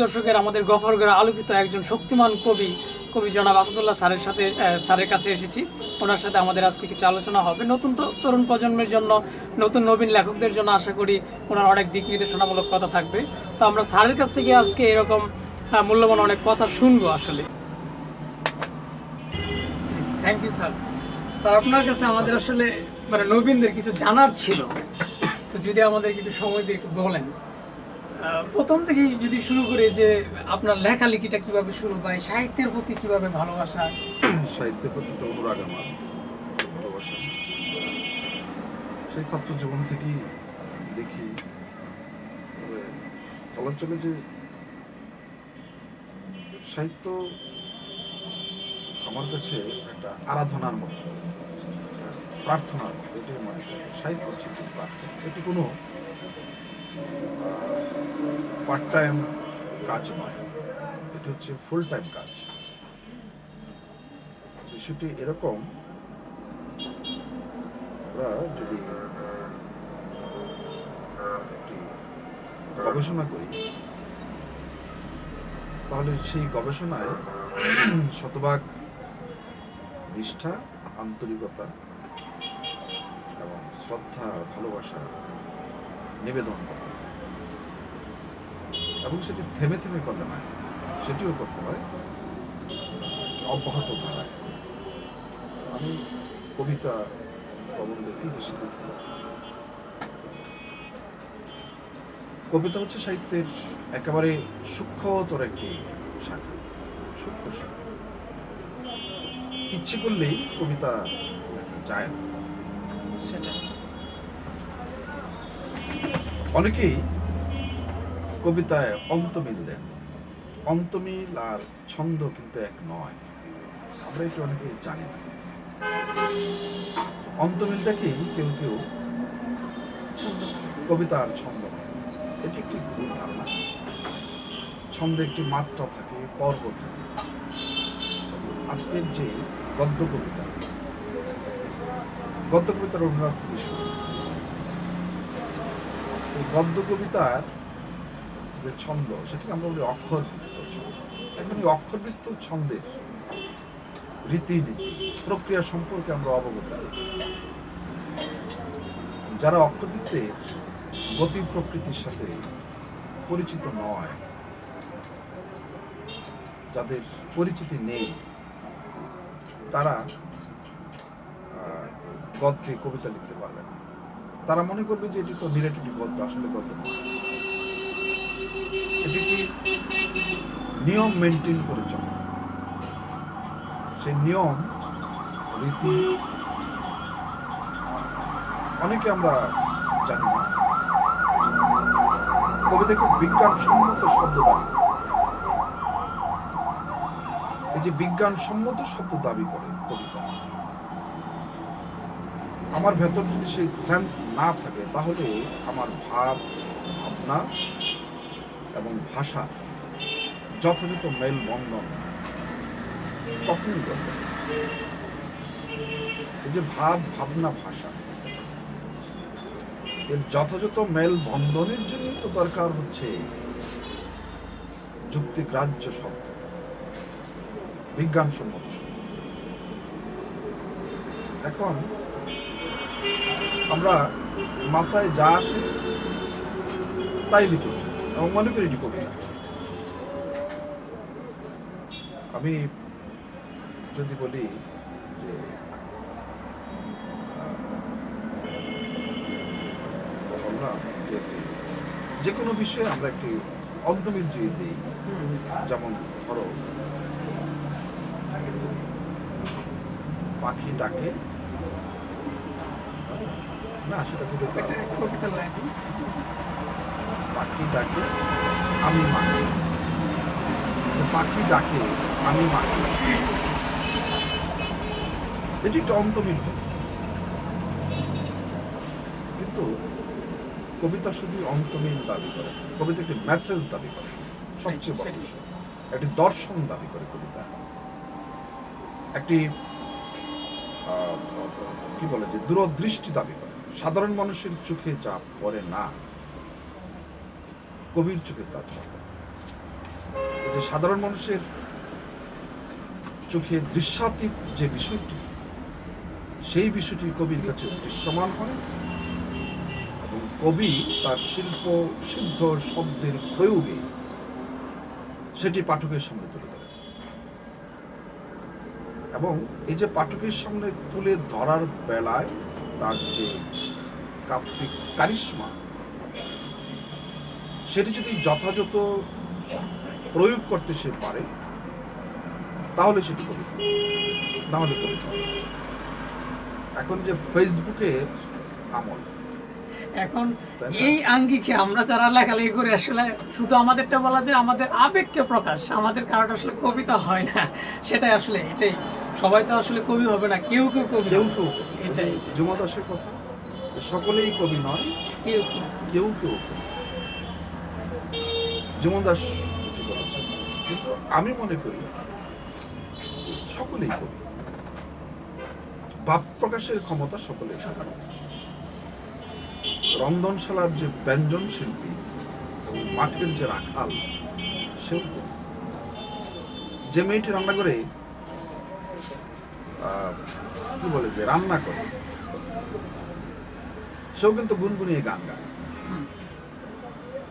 দর্শকের আমাদের গফরগাঁওয়ের আলোকিত একজন শক্তিমান কবি জনাব আসাদুল্লাহ স্যারের কাছে এসেছি। ওনার সাথে আমাদের আজকে কিছু আলোচনা হবে নতুন তরুণ প্রজন্মের জন্য, নতুন নবীন লেখকদের জন্য। আশা করি ওনার অনেক দিক নির্দেশনামূলক কথা থাকবে। তো আমরা স্যারের কাছ থেকে আজকে এরকম মূল্যবান অনেক কথা শুনবো আসলে। Thank you sir. স্যার, আপনার কাছে আমাদের আসলে মানে নবীনদের কিছু জানার ছিল, তো যদি আমাদের কিছু সময় দিয়ে একটু বলেন। প্রথম থেকেই যদি শুরু করি যে আপনার লেখালেখিটা কিভাবে শুরু হয়, সাহিত্যের প্রতি কিভাবে ভালোবাসা? সাহিত্যের প্রতি একটা অনুরাগ আমার, ভালোবাসা সেই ছাত্র জীবন থেকেই দেখি। তবে বলার চলে যে সাহিত্য আমার কাছে একটা আরাধনার মতো, প্রার্থনার মতো। এটাই মনে করি সাহিত্য হচ্ছে কি প্রার্থনা। এটি কোনো পার্ট টাইম কাজ নয়, এটি হচ্ছে ফুল টাইম কাজ। বিষয়টি এরকম, আমরা যদি একটি গবেষণা করি তাহলে সেই গবেষণায় শতভাগ নিষ্ঠা, আন্তরিকতা এবং শ্রদ্ধা, ভালোবাসা নিবেদন করতে হয়। এবং সেটি থেমে থেমে করলে না, সেটিও করতে হয় অব্যাহত ধারায়। আমি কবিতা, প্রবন্ধ কি বেশি লিখি। কবিতা হচ্ছে সাহিত্যের একেবারে সূক্ষ্মতর একটি শাখা, সূক্ষ্ম শাখা। ইচ্ছে করলেই কবিতা লেখা যায় না। সেটা অনেকেই কবিতায় অন্তমিল দেন। অন্তমিল আর ছন্দ কিন্তু এক নয়, আমরা এটা অনেকে জানি না। অন্তমিলটাকেই কেউ কেউ কবিতা আর ছন্দ নয়, এটি একটি ভুল ধারণা। ছন্দে একটি মাত্রা থাকে, পর্ব থাকে। আজকের যে গদ্য কবিতার অনুরাগ থেকে শুরু। এই গদ্য কবিতার যে ছন্দ, সেটাকে আমরা বলি অক্ষরবৃত্ত ছন্দ। এখন এই অক্ষরবৃত্ত ছন্দের রীতিনীতি, প্রক্রিয়া সম্পর্কে আমরা অবগত। যারা অক্ষরবৃত্তের গতি প্রকৃতির সাথে পরিচিত নয়, যাদের পরিচিতি নেই, তারা গদ্যে কবিতা লিখতে পারবে না। তারা মনে করবে যে এটি তো নিরেটিভ গদ্য, আসলে গদ্য নয়। এটি একটি নিয়ম মেনটেন করে চলে। সেই নিয়ম রীতি অনেকে আমরা জানি না। কবিতা খুব বিজ্ঞানসম্মত শব্দ দাবি করে। এই যে বিজ্ঞানসম্মত শব্দ দাবি করে কবিতা, আমার ভেতর যদি সেই সেন্স না থাকে, তাহলে আমার ভাব, ভাবনা এবং ভাষা যথাযথ মেল বন্ধন কখনই করবে। এই যে ভাব, ভাবনা, ভাষা, এর যথাযথ মেল বন্ধনের জন্য তো দরকার হচ্ছে যুক্তিগ্রাহ্য শব্দ, বিজ্ঞানসম্মত শব্দ। এখন আমরা মাথায় যা আসে তাই লিখি এবং মনে করি এটি কবিতা। আমি যদি বলি যে বললাম যে কোনো বিষয়ে আমরা একটি অন্তমিল যদি দিই, যেমন ধরো পাখি ডাকে না, সেটা কবিতার লাইন। পাখি ডাকে আমি মাখি, পাখি ডাকে আমি মাখি, এটি একটা অন্তমিল। কিন্তু কবিতা শুধু অন্তমিল দাবি করে, কবিতা একটি মেসেজ দাবি করে। সবচেয়ে বড় বিষয়, একটি দর্শন দাবি করে কবিতা। একটি কি বলে যে দূরদৃষ্টি দাবি করে। সাধারণ মানুষের চোখে যা পড়ে না, কবির চোখে তা পড়ে। যে সাধারণ মানুষের চোখে দৃশ্যাতীত যে বিষয়টি, সেই বিষয়টি কবির কাছে দৃশ্যমান হয় এবং কবি তার শিল্প সিদ্ধ শব্দের প্রয়োগে সেটি পাঠকের সামনে তুলে ধরে। এবং এই যে পাঠকের সামনে তুলে ধরার বেলায় তার যে কাব্যিক কারিশমা, সেটি যদি যথাযথ প্রয়োগ করতে সে পারে তাহলে সেটি কবিতা, না হলে কবিতা। এখন যে ফেসবুকের আমল, এখন তাই না? এই আঙ্গিকে আমরা যারা লেখালেখি করি আসলে শুধু আমাদেরটা বলা যায় আমাদের আবেগকে প্রকাশ, আমাদের কারোটা আসলে কবিতা হয় না, সেটাই আসলে এটাই। সবাই তো আসলে কবি হবে না, কেউ কেউ কবি কেউ হবে। কেউ এটাই জুমা দাসের কথা, সকলেই কবি নয়, কেউ কেউ। কেউ কেউ কবি। জুমা দাস এটি বলেছেন, কিন্তু আমি মনে করি সকলেই কবি। ভাব প্রকাশের ক্ষমতা সকলের থাকে। রন্ধনশালার যে ব্যঞ্জন শিল্পী এবং মাঠের যে রাখাল, সেও কবি। যে মেয়েটি রান্না করে কি বলে যে রান্না করে, সেও কিন্তু গুনগুনিয়ে গান গায়।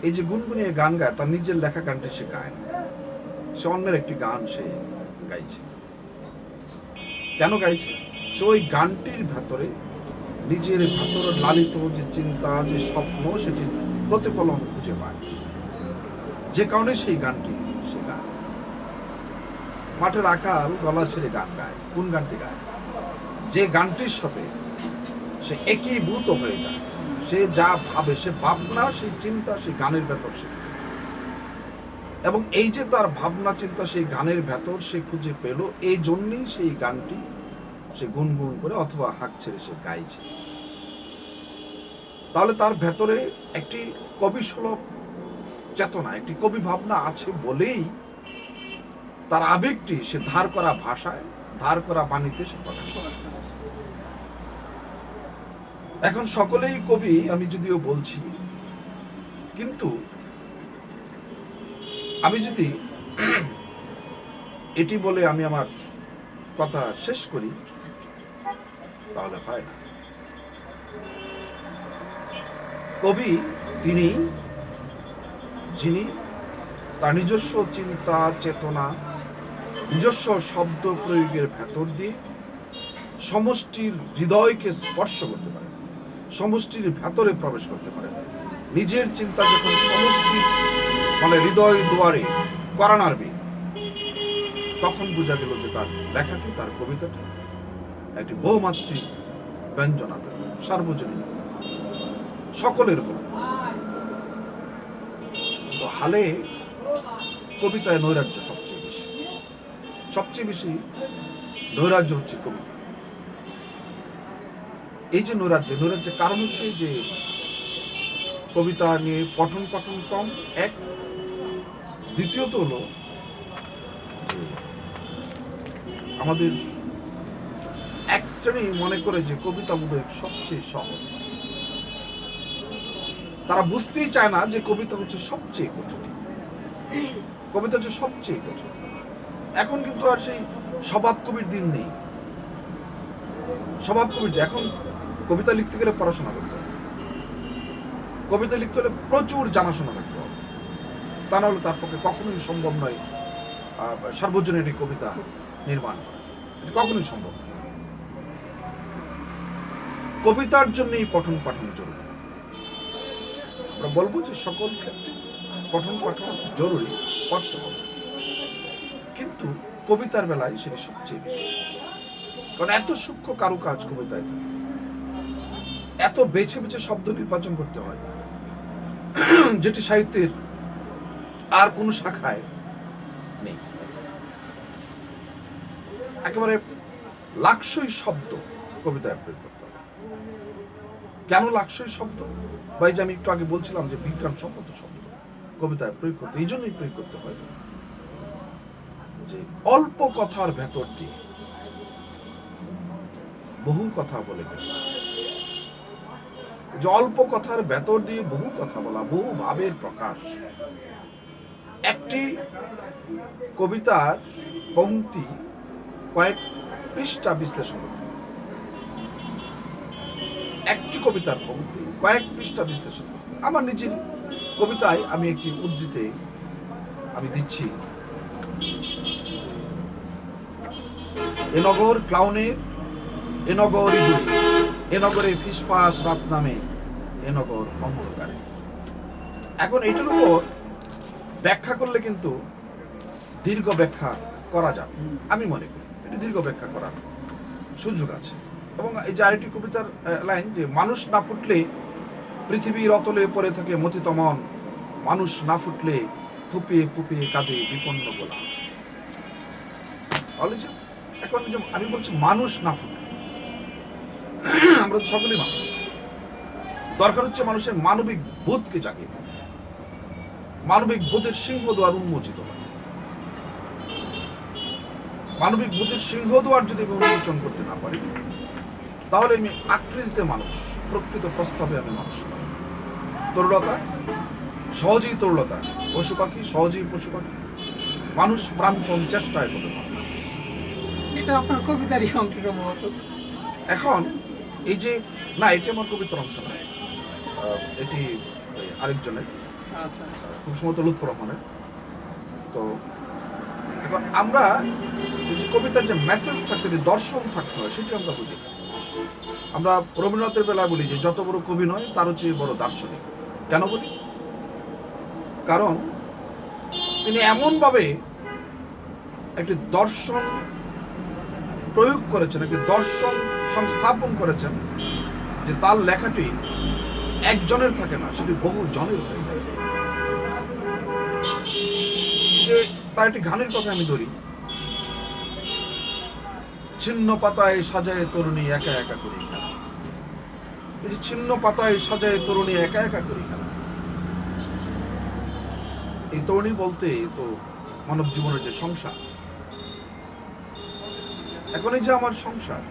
এই যে গুনগুনিয়ে গান গায়, তার নিজের লেখা গানটি সে গায় না, সে অন্যের একটি গান সে গাইছে। কেন গাইছে? সে ওই গানটির ভেতরে নিজের ভেতরে লালিত যে চিন্তা, যে স্বপ্ন, সেটির প্রতিফলন খুঁজে পায়, যে কারণে সেই গানটি সে গায়। মাঠের রাখাল গলা ছেড়ে গান গায়। কোন গানটি গায়? যে গানটির সাথে সে একীভূত হয়ে যায়, সে যা ভাবে, সে ভাবনা, সেই চিন্তা, সেই গানের ভেতর সে, এবং এই যে তার ভাবনা চিন্তা সেই গানের ভেতর সে খুঁজে পেল, এই জন্যই সেই গানটি সে গুনগুন করে অথবা হাঁক ছেড়ে সে গাইছে। তাহলে তার ভেতরে একটি কবিসুলভ চেতনা, একটি কবি ভাবনা আছে বলেই তার আবেগটি সে ধার করা ভাষায়, ধার করা বাণীতে সে প্রকাশ করে। এখন সকলেই কবি আমি যদিও বলছি, কিন্তু আমি যদি এটি বলে আমি আমার কথা শেষ করি তাহলে হয় না। কবি তিনি যিনি তার নিজস্ব চিন্তা চেতনা, নিজস্ব শব্দ প্রয়োগের ভেতর দিয়ে সমষ্টির হৃদয়কে স্পর্শ করতে পারে, সমষ্টির ভেতরে প্রবেশ করতে পারে। নিজের চিন্তা যখন সমষ্টির মানে হৃদয় দুয়ারে করা নাড়বে, তখন বোঝা গেল যে তার লেখাটি, তার কবিতাটি একটি বহুমাত্রিক ব্যঞ্জনা, সার্বজনীন, সকলের হল। তো হালে কবিতায় নৈরাজ্য সবচেয়ে বেশি, সবচেয়ে বেশি নৈরাজ্য হচ্ছে কবিতা। এই যে নৈরাজ্যের কারণ হচ্ছে যে কবিতা নিয়ে পঠন পাঠন কম, এক। দ্বিতীয়ত হলো যে আমাদের এক শ্রেণী মনে করে যে কবিতা বোধহয় সবচেয়ে সহজ। তারা বুঝতেই চায় না যে কবিতা হচ্ছে সবচেয়ে কঠিন, কবিতা হচ্ছে সবচেয়ে কঠিন। এখন কিন্তু আর সেই স্বভাব কবির দিন নেই। স্বভাব কবির এখন কবিতা লিখতে গেলে পড়াশোনা করতে হবে, কবিতা লিখতে হলে প্রচুর জানাশোনা থাকতে হবে, তা নাহলে তার পক্ষে কখনোই সম্ভব নয় সার্বজনীন একটি কবিতা নির্মাণ করা। এটা কখনোই সম্ভব নয়। কবিতার জন্যই পঠন পাঠন জরুরি। আমরা বলবো যে সকল ক্ষেত্রে পঠন পাঠন জরুরি, পড়তে হবে, কিন্তু কবিতার বেলায় সেটি সবচেয়ে বেশি। কারণ এত সূক্ষ্ম কারুকাজ কবিতায় থাকে, এত বেছে বেছে শব্দ নির্বাচন করতে হয়, যেটি সাহিত্যের আর কোন শাখায় নেই। একেবারে লাক্সই শব্দ কবিতায় প্রয়োগ করতে হবে। কেন লাক্সই শব্দ? বা এই যে আমি একটু আগে বলছিলাম যে বিজ্ঞানসম্মত শব্দ কবিতায় প্রয়োগ করতে, এই জন্যই প্রয়োগ করতে হয় যে অল্প কথার ভেতর দিয়ে বহু কথা বলে গেল। যে অল্প কথার ভেতর দিয়ে বহু কথা বলা, বহু ভাবের প্রকাশ, একটি কবিতার পংক্তি কয়েক পৃষ্ঠা বিশ্লেষণ করতে হবে। একটি কবিতার পংক্তি কয়েক পৃষ্ঠা বিশ্লেষণ করতে হবে। আমার নিজের কবিতায় আমি একটি উদ্ধৃতি আমি দিচ্ছি, এ নগর ক্লাউনের, এ নগর ইঁদুরে, এ নগরে ফিসফাস রাত নামে, এ নগর অন্ধকারে। এখন এটার উপর ব্যাখ্যা করলে কিন্তু দীর্ঘ ব্যাখ্যা করা যাবে, আমি মনে করি এটি দীর্ঘ ব্যাখ্যা করার সুযোগ আছে। এবং এই যে আরেকটি কবিতার লাইন, যে মানুষ না ফুটলে পৃথিবীর অতলে পড়ে থাকে মথিত মন, মানুষ না ফুটলে ফুপিয়ে ফুপিয়ে কাঁদে বিপন্ন গোলা। তাহলে যে এখন যে আমি বলছি মানুষ না ফুটলে, আমরা তো সকলেই মানুষ, দরকার হচ্ছে মানুষের মানবিক বোধকে জাগিয়ে, মানবিক বোধের সিংহদ্বার উন্মোচিত হয়। মানবিক বোধের সিংহদ্বার যদি আমি উন্মোচন করতে না পারি, তাহলে আমি আকৃতিতে মানুষ, প্রকৃত প্রস্তাবে আমি মানুষ নই। তরুলতা, সহজেই তরুলতা, পশু পাখি সহজেই পশু পাখি, মানুষ প্রাণপণ চেষ্টায় তবে মানুষ। এটা আপনার কবিতারই অংশ সম্ভবত। এখন এই যে, না এটি আমার কবিতার অংশ না, এটি আরেকজনের, আচ্ছা আচ্ছা। খুব সম্ভবত লুৎফর রহমানের। তো এখন আমরা এই যে কবিতার যে মেসেজ থাকতে হয়, দর্শন থাকতে হয়, সেটি আমরা বুঝি। আমরা রবীন্দ্রনাথের বেলায় বলি যে যত বড় কবি নয় তার চেয়ে বড় দার্শনিক। কেন বলি? কারণ তিনি এমনভাবে একটি দর্শন প্রয়োগ করেছেন, একটি দর্শন সংস্থাপন করেছেন, যে তার লেখাটি একজনের থাকে না, সেটি বহু জনের হয়ে যায়। যে তার একটি গানের কথা আমি ধরি, ছিন্ন পাতায় সাজায় তরুণী একা একা করি খেলা। এই যে ছিন্ন পাতায় সাজায় তরুণী একা একা করি খেলা, এই তরুণী বলতে তো মানব জীবনের যে সংসার। এখন এই যে আমার সংসার,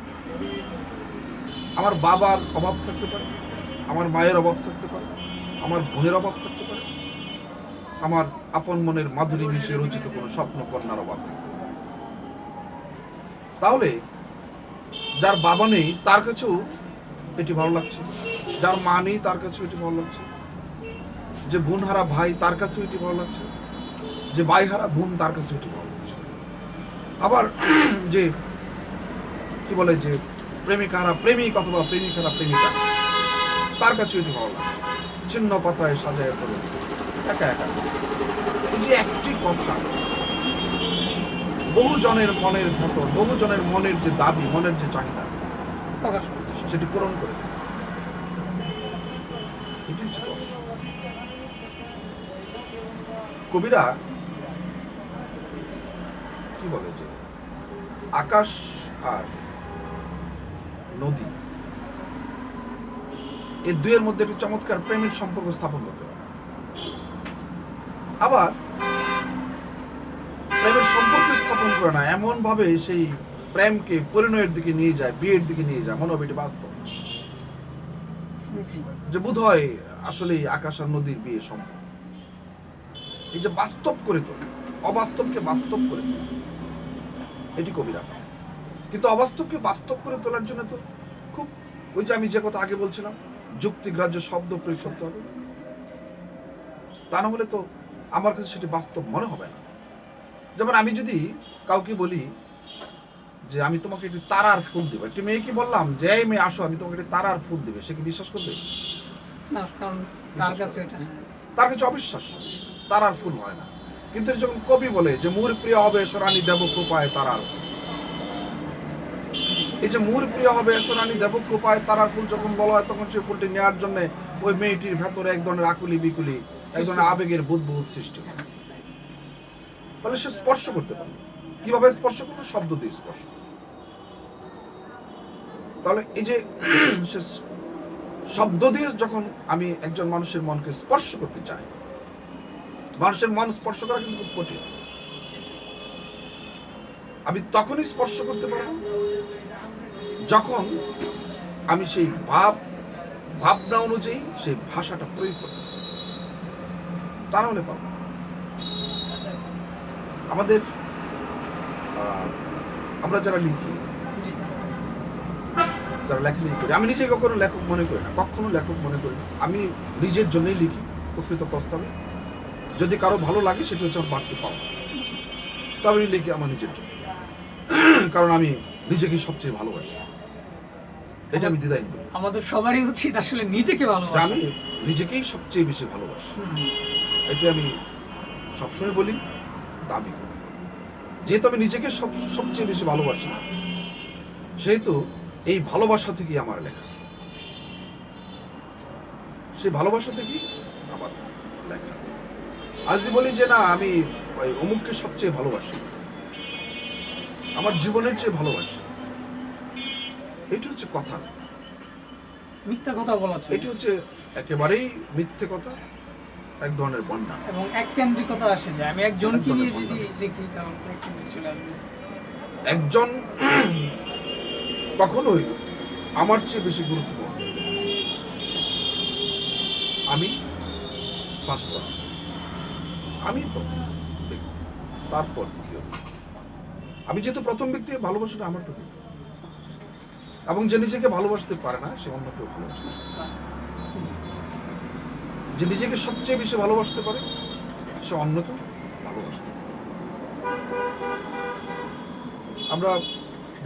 আমার বাবার অভাব থাকতে পারে, আমার মায়ের অভাব থাকতে পারে, আমার বোনের অভাব থাকতে পারে, আমার আপন মনের মাধুরী মিশে রচিত কোনো স্বপ্ন কন্যার অভাব থাকতে পারে। তাহলে যার বাবা নেই তার কাছেও এটি ভালো লাগছে, যার মা নেই তার কাছেও এটি ভালো লাগছে, যে বোন হারা ভাই তার কাছেও এটি ভালো লাগছে, যে ভাই হারা বোন তার কাছেও এটি ভালো লাগছে। আবার যে কি বলে, যে প্রেমিকা হারা প্রেমিক অথবা প্রেমিক হারা প্রেমিকা, তার কাছেও এটি ভালো লাগছে। ছিন্ন পাতায় সাজায় পড়ে একা একা। এই যে একটি কথা বহু জনের মনের ভেতর, বহু জনের মনের যে দাবি, মনের যে চাহিদা প্রকাশ করছে সেটি পূরণ করে দেয়। এটি হচ্ছে দর্শন। কবিরা কি বলে, যে আকাশ আর নদী, এই দুইয়ের মধ্যে একটি চমৎকার প্রেমের সম্পর্ক স্থাপন করতে পারে। আবার প্রেমের সম্পর্ক স্থাপন করে না, এমন ভাবে সেই প্রেমকে পরিণয়ের দিকে নিয়ে যায়, বিয়ের দিকে নিয়ে যায়, মনে হবে এটি বাস্তব, যে বোধ হয় আসলে আকাশ আর নদীর বিয়ে সম্ভব। এই যে বাস্তব করে তোলে, অবাস্তবকে বাস্তব করে তোলে, এটি কবিরা পারে। কিন্তু অবাস্তবকে বাস্তব করে তোলার জন্য তো খুব, ওই যে আমি যে কথা আগে বলছিলাম, যুক্তিগ্রাহ্য শব্দ প্রয়োগ করতে হবে। তা না হলে তো আমার কাছে সেটি বাস্তব মনে হবে না। যেমন আমি যদি কাউকে বলি যে আমি তোমাকে একটি তারার ফুল দেবো, একটি মেয়েকে বললাম যে এই মেয়ে আসো আমি তোমাকে একটি তারার ফুল দেবে, সে কি বিশ্বাস করবে? না, কারণ তার কাছে এটা, তার কাছে অবিশ্বাস্য, তারার ফুল হয় না। কিন্তু যখন কবি বলে যে মোর প্রিয় হবে সরানি দেব কৃপায় তারার, এই যে মোর প্রিয় হবে সরানি দেব কৃপায় তারার ফুল যখন বলা হয়, তখন সেই ফুলটি নেওয়ার জন্য ওই মেয়েটির ভেতরে এক ধরনের আকুলি বিকুলি, এক ধরনের আবেগের বুদবুদ সৃষ্টি হয়। তাহলে সে স্পর্শ করতে পারে। কিভাবে স্পর্শ করতে? শব্দ দিয়ে স্পর্শ। তাহলে এই যে শব্দ দিয়ে যখন আমি একজন মানুষের মনকে স্পর্শ করতে চাই, মানুষের মন স্পর্শ করা কিন্তু খুব কঠিন। আমি তখনই স্পর্শ করতে পারবো যখন আমি সেই ভাবনা অনুযায়ী সেই ভাষাটা প্রয়োগ করতে পারবো, তা না হলে পাবো। আমাদের আমরা যারা লিখি, জি। যারা লেখালেখি করি, আমি নিজে কখনো লেখক মনে করি না, কখনো লেখক মনে করি না। আমি নিজের জন্যই লিখি প্রকৃত প্রস্তাবে। যদি কারো ভালো লাগে সেটা হচ্ছে আমার বাড়তে পাওয়া, তো আমি লিখি আমার নিজের জন্য, কারণ আমি নিজেকে সবচেয়ে ভালোবাসি। এটা আমি দ্বিধাহীন করি। আমাদের সবারই উচিত আসলে নিজেকে যে ভালোবাসা। আমি নিজেকেই সবচেয়ে বেশি ভালোবাসি, হুম, এটা আমি সবসময় বলি, দাবি করি। যেহেতু আমি নিজেকে সবচেয়ে বেশি ভালোবাসি, সেহেতু এই ভালোবাসা থেকেই আমার লেখা, সেই ভালোবাসা থেকেই আমার লেখা। আজ যদি বলি যে না আমি ওই অমুককে সবচেয়ে ভালোবাসি, আমার জীবনের চেয়ে ভালোবাসি, এটা হচ্ছে কথা, মিথ্যা কথা বলা ছিল। এটি হচ্ছে একেবারেই মিথ্যে কথা, এক ধরনের বন্যা। এবং এককেন্দ্রিকতা আসে যায়। আমি একজনকে একদম নিয়ে একদম। যদি দেখি তাহলে তো এককেন্দ্রিক চলে আসবে। একজন কখনোই আমার চেয়ে বেশি গুরুত্বপূর্ণ, আমি ফার্স্ট পার্সন, আমি প্রথম ব্যক্তি, তারপর দ্বিতীয় ব্যক্তি। আমি যেহেতু প্রথম ব্যক্তি, ভালোবাসাটা আমার প্রতি, এবং যে নিজেকে ভালোবাসতে পারে না সে অন্য কেউ ভালোবাসতে পারে। জি। যে নিজেকে সবচেয়ে বেশি ভালোবাসতে পারে সে অন্য কেউ ভালোবাসতে পারে। আমরা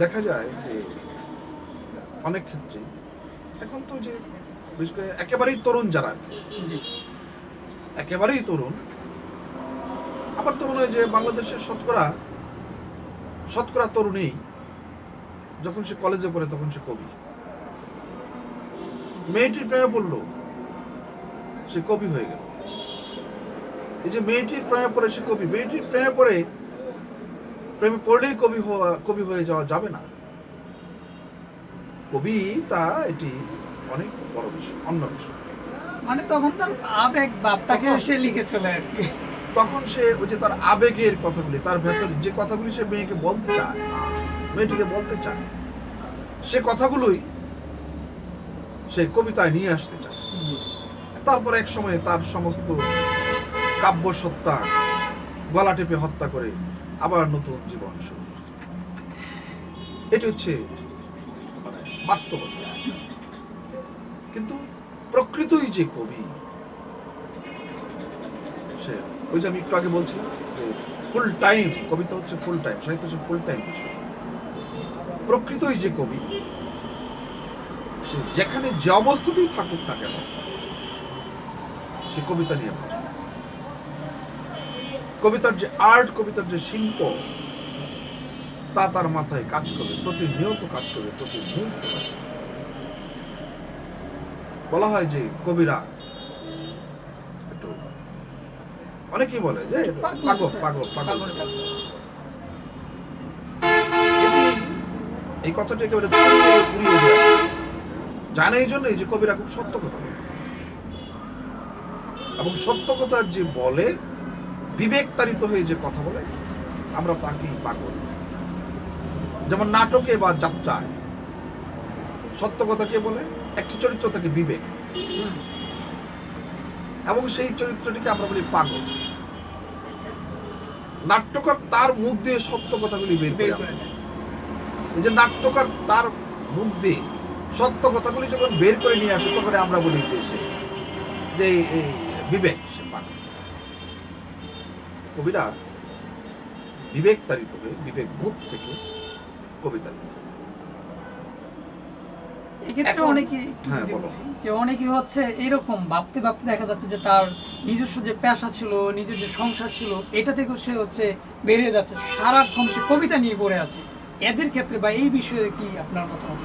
দেখা যায় যে অনেক ক্ষেত্রে এখন তো যে বিশেষ করে একেবারেই তরুণ যারা, জি। একেবারেই তরুণ, আমার তো মনে হয় যে বাংলাদেশের শতকরা তরুণী যখন সে কলেজে পড়ে তখন সে কবি, মেয়েটির প্রেমে পড়লো সে কবি হয়ে গেল। এই যে মেয়েটির প্রেমে পড়ে সে কবি, মেয়েটির প্রেমে পড়লেই কবি হয়ে যাওয়া যাবে না। কবিতা এটি অনেক বড় বিষয়, অন্য বিষয়। মানে তখন তার আবেগ ভাবটাকে সে লিখে চলে আর কি। তখন সে ওই যে তার আবেগের কথাগুলি, তার ভেতর যে কথাগুলি সে মেয়েটিকে বলতে চায়, সে কথাগুলোই সে কবিতায় নিয়ে আসতে চায়। তারপর এক সময় তার সমস্ত কাব্য সত্তা গলা টেপে হত্যা করে আবার নতুন জীবন শুরু করছে। এটি হচ্ছে মানে বাস্তবতা। কিন্তু প্রকৃতই যে কবি, সে ওই যে আমি একটু আগে বলছিলাম যে ফুল টাইম কবিতা হচ্ছে, ফুল টাইম সাহিত্য হচ্ছে ফুল টাইম বিষয়। প্রকৃতই যে কবি, সে যেখানে যে অবস্থাতেই থাকুক না কেন সে কবিতা নিয়ে ভাবে। কবিতার যে আর্ট, কবিতার যে শিল্প, তা তার মাথায় কাজ করবে, প্রতিনিয়ত কাজ করবে, প্রতি মুহূর্ত কাজ করবে। বলা হয় যে কবিরা একটু, অনেকেই বলে যে পাগল। এই কথাটা একেবারে উড়িয়ে যায়, জানে এই জন্যই যে কবিরা খুব সত্য কথা বলে, এবং সত্য কথা যে বলে, বিবেক তাড়িত হয়ে যে কথা বলে, আমরা তাকেই পাগল। যেমন নাটকে বা যাত্রায় সত্য কথা কে বলে? একটি চরিত্র থাকে বিবেক, এবং সেই চরিত্রটিকে আমরা বলি পাগল। নাট্যকার তার মুখ দিয়ে সত্য কথাগুলি বের করে। এই যে নাট্যকার তার মুখ দিয়ে সত্য কথাগুলি যখন বের করে নিয়ে আসে, তখন আমরা বলি যে সে যে বিবেক, সে পাগল। কবিরা বিবেক তাড়িত হয়ে, বিবেক বোধ থেকে কবিতা লিখে। এক্ষেত্রে অনেকে যে অনেকে হচ্ছে এরকম ভাবতে ভাবতে দেখা যাচ্ছে যে তার নিজস্ব যে পেশা ছিল, নিজের যে সংসার ছিল, এটা থেকেও সে হচ্ছে বেরিয়ে যাচ্ছে, সারাক্ষণ সে কবিতা নিয়ে পড়ে আছে। এদের ক্ষেত্রে বা এই বিষয়ে কি আপনার মতামত?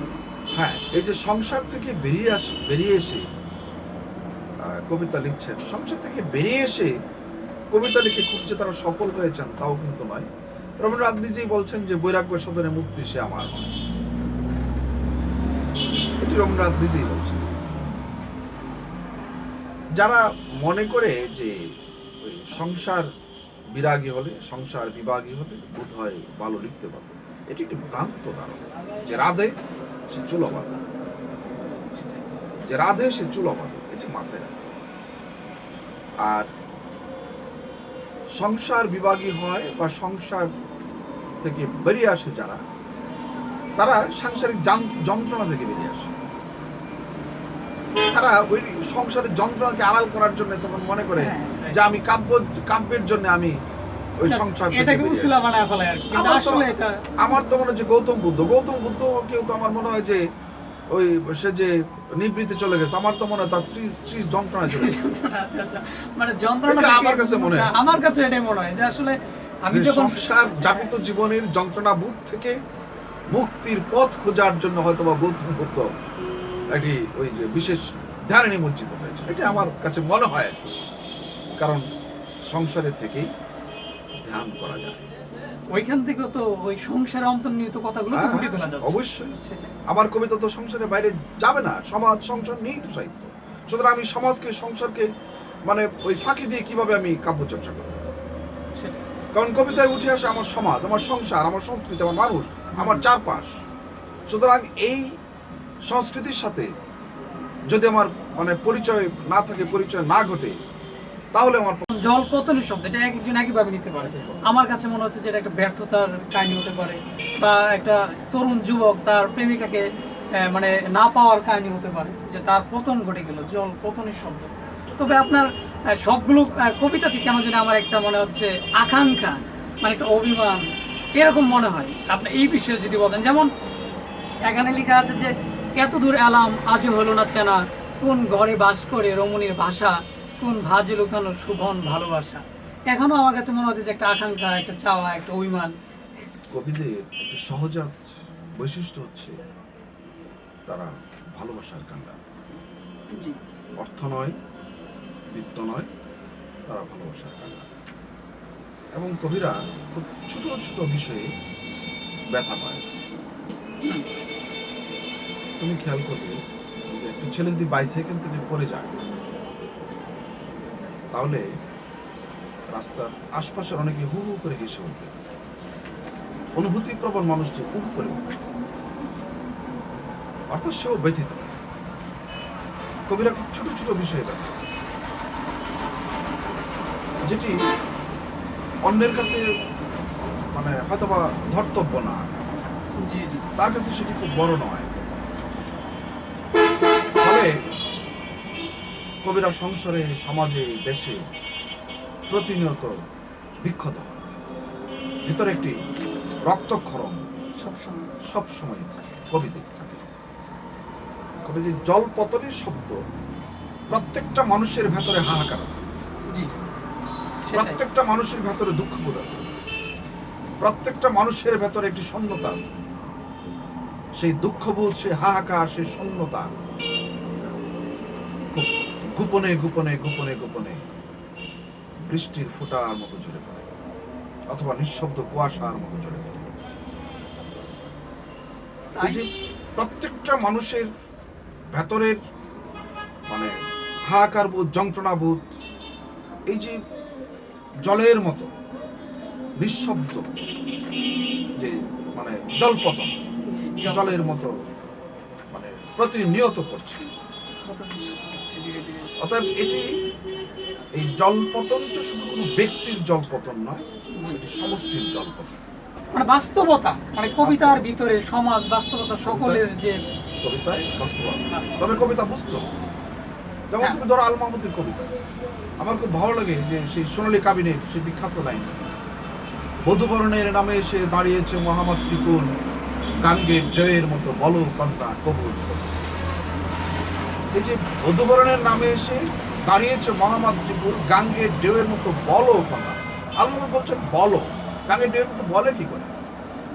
হ্যাঁ, এই যে সংসার থেকে বেরিয়ে এসে কবিতা লিখছেন, সংসার থেকে বেরিয়ে এসে কবিতা লিখে খুব যে তারা সফল হয়েছেন তাও কিন্তু নয়। রবীন্দ্রনাথ নিজেই বলছেন যে বৈরাগ্য সাধনে মুক্তি সে আমার নয়, এটি রবীন্দ্রনাথ নিজেই বলছেন। যারা মনে করে যে ওই সংসার বিরাগী হলে, সংসার বিভাগী হলে বোধ হয় ভালো লিখতে পারবে, এটি একটি ভ্রান্ত ধারণা। যে রাধে সে চুলো বাঁধে, যে রাধে সে চুলো বাঁধে, এটি মাথায় রাখতে। আর সংসার বিভাগী হয় বা সংসার থেকে বেরিয়ে আসে যারা, তারা সাংসারিক যন্ত্রণা থেকে বেরিয়ে আসে। তারা ওই সংসারের যন্ত্রণাকে আড়াল করার জন্য তখন মনে করে যে আমি কাব্যের জন্য আমি ওই সংসার থেকে এটাকে বেরিয়ে উসিলা আসি। বানায় ফেলে আর কি। কিন্তু আমার তো আসলে এটা আমার তো মনে হয় যে গৌতম বুদ্ধ কেউ তো আমার মনে হয় যে ওই সে যে নিবৃত্তে চলে গেছে, আমার তো মনে হয় তার স্ত্রী যন্ত্রণায় চলে গেছে। আচ্ছা আচ্ছা, মানে যন্ত্রণা এটা থেকে- আমার কাছে মনে হয়। আমার কাছে এটাই মনে হয় যে আসলে আমি যে যখন সংসার যাপিত জীবনের যন্ত্রণা বোধ থেকে মুক্তির পথ খোঁজার জন্য হয়তো বা গৌতম বুদ্ধ একটি ওই যে বিশেষ ধ্যানে নিমজ্জিত হয়েছে, এটা আমার কাছে মনে হয় আর কি। কারণ সংসারে থেকেই ধ্যান করা যায়। ওইখান থেকে তো ওই সংসারে অন্তর্নিহিত কথাগুলো তো হ্যাঁ, ফুটে তোলা যাচ্ছে। অবশ্যই। সেটাই। আমার কবিতা তো সংসারের বাইরে যাবে না, সমাজ সংসার নিয়েই তো সাহিত্য। সুতরাং আমি সমাজকে সংসারকে মানে ওই ফাঁকি দিয়ে কিভাবে আমি কাব্য চর্চা করব? সেটাই। কারণ কবিতায় উঠে আসে আমার সমাজ, আমার সংসার, আমার সংস্কৃতি, আমার মানুষ, আমার চারপাশ। সুতরাং এই সংস্কৃতির সাথে যদি আমার মানে পরিচয় না থাকে, পরিচয় না ঘটে, তাহলে আমার জলপতনের শব্দ এটা একজন একইভাবে নিতে পারে। আমার কাছে মনে হচ্ছে যে এটা একটা ব্যর্থতার কাহিনী হতে পারে, বা একটা তরুণ যুবক তার প্রেমিকাকে মানে না পাওয়ার কাহিনী হতে পারে, যে তার পতন ঘটে গেল, জল পতনের শব্দ। তবে আপনার সবগুলো কবিতাতে কেন যেন আমার একটা মনে হচ্ছে আকাঙ্ক্ষা, মানে একটা অভিমান এরকম মনে হয়। আপনি এই বিষয়ে যদি বলেন, যেমন এখানে লেখা আছে যে এত দূর এলাম আজও হলো না চেনা, কোন ঘরে বাস করে রমণীর ভাষা, কোন ভাজে লুকানো শুভন ভালোবাসা। এখনো আমার কাছে মনে হচ্ছে যে একটা আকাঙ্ক্ষা, একটা চাওয়া, একটা অভিমান। কবিদের একটা সহজাত বৈশিষ্ট্য হচ্ছে তারা ভালোবাসার কাঙ্গাল। জি। অর্থ নয়, বিত্ত নয়, তারা ভালোবাসার কাঙ্গাল। এবং কবিরা খুব ছোট ছোট বিষয়ে ব্যথা পায়। তুমি খেয়াল করবে যে একটা ছেলে যদি বাইসাইকেল থেকে পড়ে যায়, তাহলে রাস্তার আশপাশের অনেকে হু হু করে হেসে উঠবে। অনুভূতি প্রবণ মানুষটি হু হু করে উঠবে, অর্থাৎ সেও ব্যথিত। কবিরা খুব ছোট ছোট বিষয়ে ব্যথা, যেটি অন্যের কাছে মানে হয়তোবা ধর্তব্য না, জি জি। তার কাছে সেটি খুব বড় নয়। ফলে কবিরা সংসারে, সমাজে, দেশে প্রতিনিয়ত বিক্ষত হয়। ভিতরে একটি রক্তক্ষরণ সবসময়। সব সময় থাকে, কবিদের থাকে। কবি যে জলপতনের শব্দ, প্রত্যেকটা মানুষের ভেতরে হাহাকার আছে, জি। সেটাই। প্রত্যেকটা মানুষের ভেতরে দুঃখবোধ আছে, প্রত্যেকটা মানুষের ভেতরে একটি শূন্যতা আছে। সেই দুঃখবোধ, সেই হাহাকার, সেই শূন্যতা খুব গোপনে গোপনে গোপনে গোপনে বৃষ্টির ফোঁটার মতো ঝরে পড়ে, অথবা নিঃশব্দ কুয়াশার মতো ঝরে পড়ে। এই যে প্রত্যেকটা মানুষের ভেতরের মানে হাহাকার বোধ, যন্ত্রণা বোধ, এই যে জলের মতো নিঃশব্দ যে মানে জলপতন, জি, জলের মতো মানে প্রতিনিয়ত করছে। ধীরে ধীরে। অতএব এটি, এই জলপতনটা শুধু কোনো ব্যক্তির জলপতন নয়, এটি সমষ্টির জলপতন। মানে বাস্তবতা, মানে কবিতার ভিতরে সমাজ বাস্তবতা সকলের যে কবিতায় বাস্তবতা, তবে কবিতা বুঝতো। যেমন তুমি ধরো আল মাহমুদের কবিতা, আমার খুব ভালো লাগে যে সেই সোনালী কাবিনের সেই বিখ্যাত লাইন, বধূবরণের নামে এসে দাঁড়িয়েছে মহামাতৃকুল, গাঙ্গের ঢেউয়ের মতো বলো কন্যা কবুল। এই যে বধূবরণের নামে এসে দাঁড়িয়েছে মহামাতৃকুল, গাঙ্গের ঢেউয়ের মতো বলো কন্যা। আল মাহমুদ বলছেন বলো, গাঙ্গের ঢেউয়ের মতো বলে কি করে?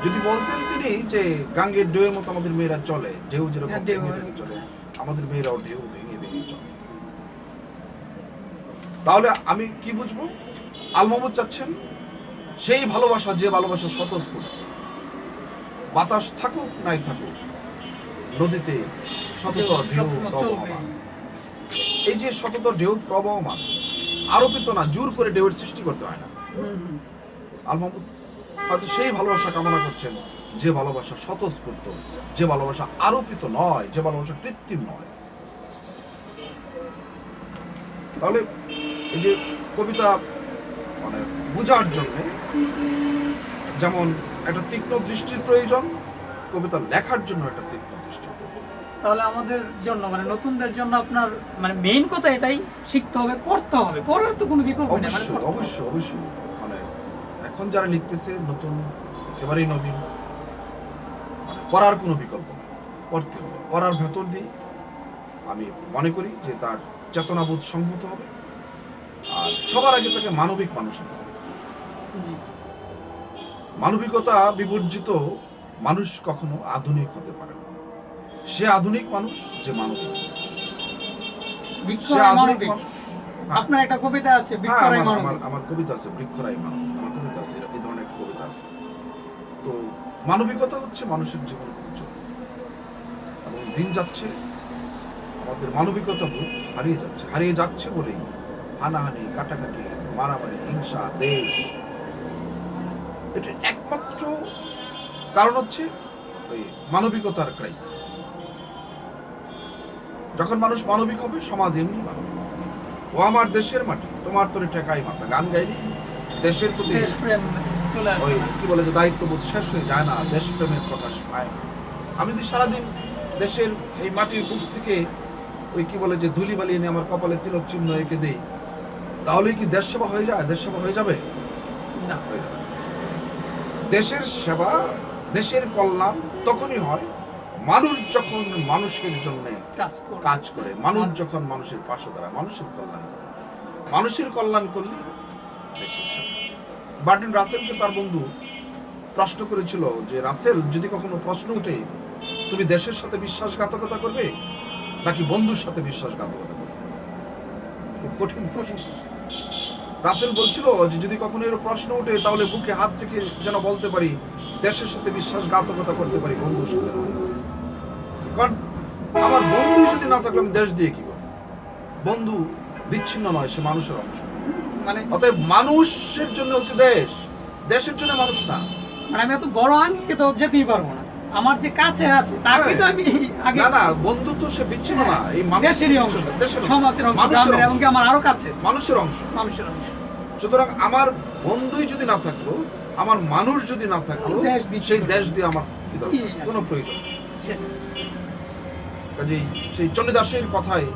যদি বলতেন তিনি যে গাঙ্গের ঢেউয়ের মতো আমাদের মেয়েরা চলে, ঢেউ যেরকম ভেঙে ভেঙে চলে, আমাদের মেয়েরাও ঢেউ ভেঙে ভেঙে চলে, তাহলে আমি কি বুঝবো? আল মাহমুদ চাচ্ছেন সেই ভালোবাসা, যে ভালোবাসা স্বতঃস্ফূর্ত, বাতাস থাকুক নাই থাকুক, নদীতে শততর ঢেউ প্রবহমান। এই যে শততর ঢেউ প্রবহমান, আরোপিত না, জোর করে ঢেউয়ের সৃষ্টি করতে হয় না। আল মাহমুদ হয়তো সেই ভালোবাসা কামনা করছেন, যে ভালোবাসা স্বতঃস্ফূর্ত, যে ভালোবাসা আরোপিত নয়, যে ভালোবাসা কৃত্রিম নয়। তাহলে এই যে কবিতা মানে বোঝার জন্য যেমন একটা তীক্ষ্ণ দৃষ্টির প্রয়োজন, কবিতা লেখার জন্য একটা তীক্ষ্ণ দৃষ্টির প্রয়োজন। তাহলে আমাদের জন্য মানে নতুনদের জন্য আপনার মানে মেইন কথা এটাই, শিখতে হবে, পড়তে হবে, পড়ার তো কোনো বিকল্প নেই, মানে অবশ্যই পড়তে হবে। অবশ্যই অবশ্যই মানে এখন যারা লিখতেছে নতুন, একেবারেই নবীন, মানে পড়ার কোনো বিকল্প নেই, পড়তে হবে। পড়ার ভেতর দিয়ে আমি মনে করি যে তার চেতনাবোধ সংহত হবে, আর সবার আগে তাকে মানবিক মানুষ হতে হবে। জি। মানবিকতা বিবর্জিত মানুষ কখনো আধুনিক হতে পারে না। সে আধুনিক মানুষ যে মানবিক মানুষ। বৃক্ষ সে আর আধুনিক মানবিক। মানুষ। হ্যাঁ, আপনার একটা কবিতা আছে হ্যাঁ, বৃক্ষরাই আমার মানবিক। আমার আমার কবিতা আছে বৃক্ষরাই মানব, আমার কবিতা আছে, এই ধরনের একটা কবিতা আছে। তো মানবিকতা হচ্ছে মানুষের জীবন উজ্জ্বল, এবং দিন যাচ্ছে আমাদের মানবিকতা বোধ হারিয়ে যাচ্ছে বলেই হানাহানি, কাটাকাটি, মারামারি, হিংসা, দেশ, এটার একমাত্র কারণ হচ্ছে ওই মানবিকতার ক্রাইসিস। যখন মানুষ মানবিক হবে, সমাজ এমনি মানবিক হবে। ও আমার দেশের মাটি, তোমার তোরে ঠেকাই মাথা, গান গাইলি দেশের প্রতি দেশপ্রেম চলে ওই আসবে। কি বলে যে দায়িত্ববোধ শেষ হয়ে যায় না, দেশপ্রেমের প্রকাশ পায় না। আমি যদি সারাদিন দেশের এই মাটির বুক থেকে ওই কি বলে যে ধুলি বালিয়ে নিয়ে আমার কপালে তিলক চিহ্ন এঁকে দেই, তাহলে কি দেশ সেবা হয়ে যায়? দেশ সেবা হয়ে যাবে? না। হয়ে যাবে। দেশের সেবা, দেশের কল্যাণ তখনই হয় মানুষ যখন মানুষের জন্য কাজ করে, মানুষ যখন মানুষের পাশে দাঁড়ায়, মানুষের কল্যাণ করে। মানুষের কল্যাণ করলে দেশের সেবা। বার্টন রাসেলকে তার বন্ধু প্রশ্ন করেছিল যে, রাসেল, যদি কখনো প্রশ্ন উঠে তুমি দেশের সাথে বিশ্বাসঘাতকতা করবে নাকি বন্ধুর সাথে বিশ্বাসঘাতকতা করবে? খুব কঠিন প্রশ্ন। রাসেল বলছিল যে যদি কখনো এর প্রশ্ন উঠে তাহলে বুকে হাত রেখে যেন বলতে পারি দেশের সাথে বিশ্বাসঘাতকতা করতে পারি, বন্ধুর সাথে নয়। কারণ আমার বন্ধু যদি না থাকলে আমি দেশ দিয়ে কি করব? বন্ধু বিচ্ছিন্ন নয়, সে মানুষের অংশ। মানে অতএব মানুষের জন্য হচ্ছে দেশ, দেশের জন্য মানুষ না। মানে আমি এত বড় আঙ্গিকে তো যেতেই পারবো না, আমার যে কাছে আছে তাকে তো আমি আগে। না না, বন্ধু তো সে বিচ্ছিন্ন না, এই মানুষের দেশেরই অংশ, দেশের অংশ, সমাজের অংশ, মানুষের গ্রামের, অংশ, এমনকি আমার আরো কাছে মানুষের অংশ। মানুষের অংশ। সুতরাং আমার বন্ধুই যদি না থাকলো, আমার মানুষ যদি না থাকলো, দেশ দিয়ে সেই কি দেশ দিয়ে আমার কি দরকার? কি আছে? কোনো প্রয়োজন নেই। সেটাই। কাজেই সেই চণ্ডীদাসের কথায়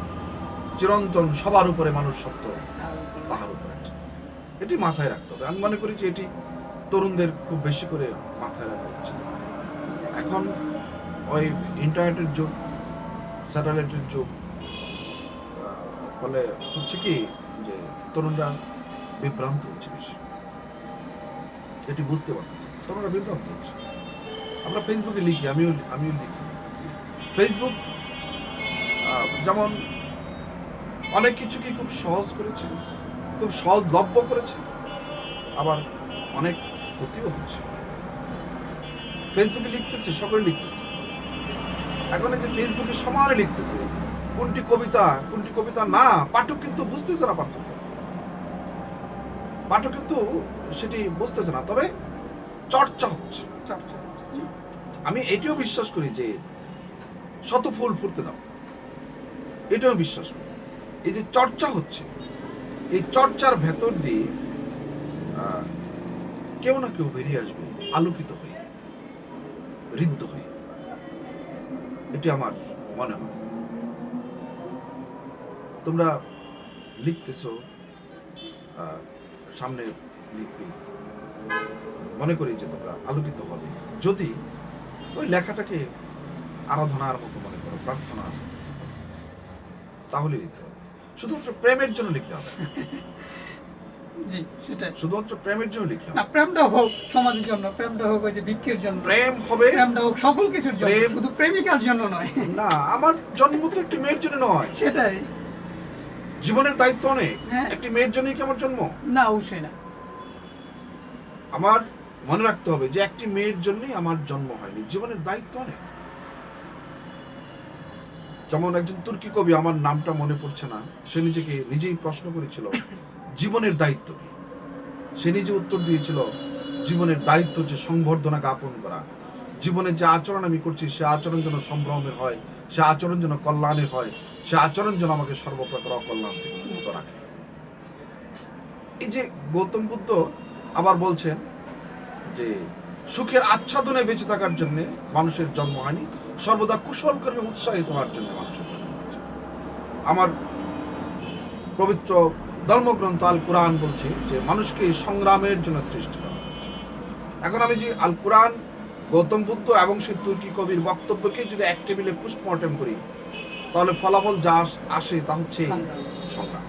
চিরন্তন সবার উপরে মানুষ সত্য, তাহার উপরে, এটি মাথায় রাখতে হবে। আমি মনে করি যে এটি তরুণদের খুব বেশি করে মাথায় রাখা উচিত। এখন ওই ইন্টারনেটের যুগ, স্যাটেলাইটের যুগ, ফলে হচ্ছে কি যে তরুণরা বিভ্রান্ত হচ্ছে বেশি, এটি বুঝতে পারতেছে, তরুণরা বিভ্রান্ত হচ্ছে। আমরা ফেসবুকে লিখি, আমিও লিখি। ফেসবুক যেমন অনেক কিছুকে খুব সহজ করেছে, খুব সহজলভ্য করেছে, আবার অনেক ক্ষতিও হচ্ছে। ফেসবুকে লিখতেছে, সকলে লিখতেছে। এখন এই যে ফেসবুকে সমানে লিখতেছে, কোনটি কবিতা না, পাঠক কিন্তু বুঝতেছে না পার্থক্য। পাঠক কিন্তু সেটি বুঝতেছে না, তবে চর্চা হচ্ছে। আমি এটিও বিশ্বাস করি যে শত ফুল ফুটতে দাও, এটাও বিশ্বাস করি। এই যে চর্চা হচ্ছে, এই চর্চার ভেতর দিয়ে কেউ না কেউ বেরিয়ে আসবে আলোকিত হয়ে, ঋদ্ধ হয়ে, এটি আমার মনে হয়। তোমরা লিখতেছ, সামনে লিখবে, মনে করি যে তোমরা আলোকিত হবে যদি ওই লেখাটাকে আরাধনার মতো মনে করো, প্রার্থনা, তাহলে লিখতে হবে। শুধুমাত্র প্রেমের জন্য লিখলে হবে। জি, সেটাই। শুধুমাত্র প্রেমের জন্য লিখলে না, হবে। প্রেমটা হোক সমাজের জন্য, প্রেমটা হোক ওই যে বৃক্ষের জন্য, প্রেম হবে, প্রেমটা হোক সকল কিছুর জন্য, প্রেম- শুধু প্রেমিকার জন্য নয়। না, আমার জন্ম তো একটি মেয়ের জন্য নয়, সেটাই। জীবনের দায়িত্ব অনেক। হ্যাঁ। একটি মেয়ের জন্যই কি আমার জন্ম? না, অবশ্যই না। আমার মনে রাখতে হবে যে একটি মেয়ের জন্যই আমার জন্ম হয়নি, জীবনের দায়িত্ব অনেক। যেমন একজন তুর্কি কবি, আমার নামটা মনে পড়ছে না, সে নিজেকে নিজেই প্রশ্ন করেছিল জীবনের দায়িত্ব কি। সে নিজে উত্তর দিয়েছিল, জীবনের দায়িত্ব হচ্ছে সংবর্ধনা জ্ঞাপন করা। জীবনের যে আচরণ আমি করছি, সে আচরণ যেন সম্ভ্রমের হয়, সে আচরণ যেন কল্যাণের হয়, সে আচরণ যেন আমাকে সর্বপ্রকার অকল্যাণ থেকে মুক্ত রাখে। এই যে গৌতম বুদ্ধ আবার বলছেন যে সুখের আচ্ছাদনে বেঁচে থাকার জন্য মানুষের জন্ম হয়নি, সর্বদা কুশল কর্মে উৎসাহিত হওয়ার জন্য মানুষের জন্ম হয়েছে। আমার পবিত্র ধর্মগ্রন্থ আল কোরআন বলছে যে মানুষকে সংগ্রামের জন্য সৃষ্টি করা হয়েছে। এখন আমি যে আল কোরআন, গৌতম বুদ্ধ এবং সেই তুর্কি কবির বক্তব্যকে যদি এক টেবিলে পোস্টমর্টেম করি, তাহলে ফলাফল যা আসে তা হচ্ছে সংগ্রাম।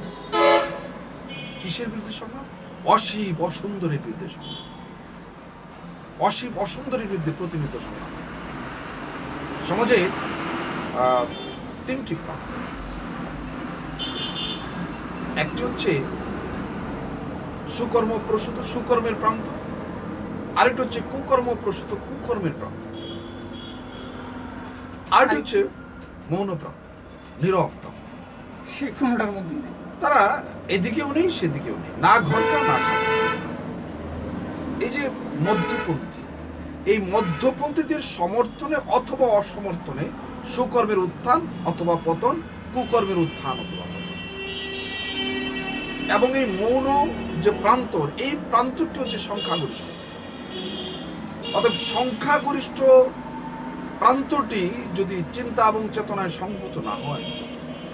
কিসের বিরুদ্ধে সংগ্রাম? অশিব অসুন্দরের বিরুদ্ধে সংগ্রাম, অশিব অসুন্দরের বিরুদ্ধে প্রতিনিয়ত সংগ্রাম। সমাজে তিনটি প্রান্ত, একটি হচ্ছে সুকর্ম প্রসূত সুকর্মের প্রান্ত, আরেকটি হচ্ছে কুকর্ম প্রসূত কুকর্মের প্রান্ত, আরেকটি হচ্ছে মৌন প্রান্ত, নীরব প্রান্ত। সে কোনোটার মধ্যে নেই। তারা এদিকেও নেই সেদিকেও নেই, না ঘরকা না ঘর। এই যে মধ্যপন্থী, এই মধ্যপন্থীদের সমর্থনে অথবা অসমর্থনে সুকর্মের উত্থান অথবা পতন, কুকর্মের উত্থান অথবা পতন। এবং এই মৌন যে প্রান্তর, এই প্রান্তটি হচ্ছে সংখ্যাগরিষ্ঠ। অতএব সংখ্যাগরিষ্ঠ প্রান্তটি যদি চিন্তা এবং চেতনায় সংহত না হয়,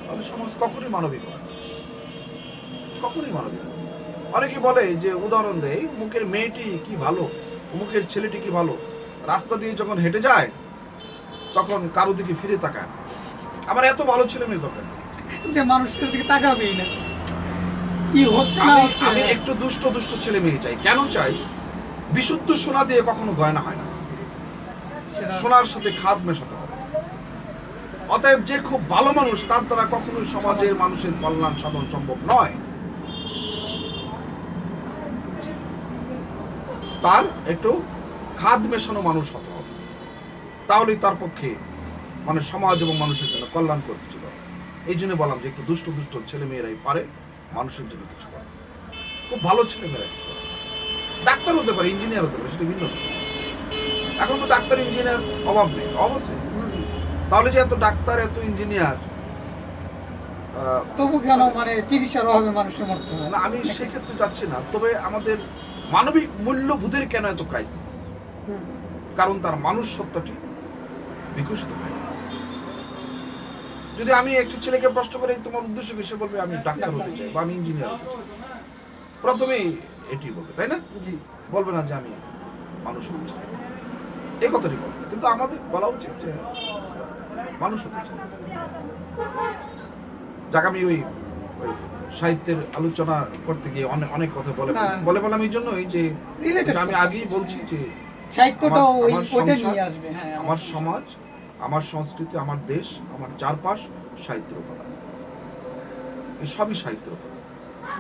তাহলে সমাজ কখনই মানবিক হয় না, কখনই মানবিক হয়। অনেকে বলে যে, উদাহরণ দেয়, মুখের মেয়েটি কি ভালো, মুখের ছেলেটি কি ভালো, রাস্তা দিয়ে যখন হেঁটে যায় তখন কারো দিকে ফিরে তাকায় না। আমার এত ভালো ছেলে মেয়ের দরকার নেই, যে মানুষের দিকে তাকাবেই না, কি হচ্ছে না হচ্ছে। আমি একটু দুষ্ট দুষ্ট ছেলে মেয়ে চাই। কেন চাই? বিশুদ্ধ সোনা দিয়ে কখনো গয়না হয় না, সোনার সাথে খাদ মেশাতে হবে। অতএব যে খুব ভালো মানুষ, তার দ্বারা কখনোই সমাজের মানুষের কল্যাণ সাধন সম্ভব নয়। তার একটু খাদ মেশানো মানুষ হতে হবে, তাহলেই তার পক্ষে মানে সমাজ এবং মানুষের জন্য কল্যাণ করতে ছিল। এই জন্য বললাম যে একটু দুষ্ট দুষ্ট ছেলে মেয়েরাই পারে মানুষের জন্য কিছু করতে। খুব ভালো ছেলে মেয়েরা কিছু করে, ডাক্তার হতে পারে, ইঞ্জিনিয়ার হতে পারে, সেটা ভিন্ন বিষয়। এখন তো ডাক্তার ইঞ্জিনিয়ার অভাব নেই, অবশ্যই। তাহলে যে এত ডাক্তার এত ইঞ্জিনিয়ার, তবু কেন মানে চিকিৎসার অভাবে মানুষের মরতে হয়? না, আমি সেক্ষেত্রে যাচ্ছি না। তবে আমাদের মানবিক মূল্যবোধের কেন এত ক্রাইসিস? কারণ তার মানুষ সত্তাটি বিকশিত হয় না। যদি আমি একটি ছেলেকে প্রশ্ন করি তোমার উদ্দেশ্য কি, সে বলবে আমি ডাক্তার হতে চাই বা আমি ইঞ্জিনিয়ার হতে চাই, প্রথমেই এটি বলবে, তাই না? বলবে না যে আমি মানুষ হতে চাই, এই কথাটি বলবে। কিন্তু আমাদের বলা উচিত যে মানুষ হতে চাই। যাক, আমি ওই সাহিত্যের আলোচনা করতে গিয়ে অনেক কথা বললাম এই জন্যই যে আমি আগেই বলছি যে সাহিত্যটা ওইটা নিয়ে আসবে। হ্যাঁ, আমার সমাজ, আমার সংস্কৃতি, আমার দেশ, আমার চারপাশ সাহিত্যের উপাদান, এই সবই সাহিত্যের উপাদান।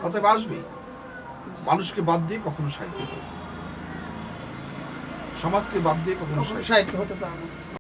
অতএব আসবেই। মানুষকে বাদ দিয়ে কখনো সাহিত্য হবে না, সমাজকে বাদ দিয়ে কখনো সাহিত্য হতে পারে না।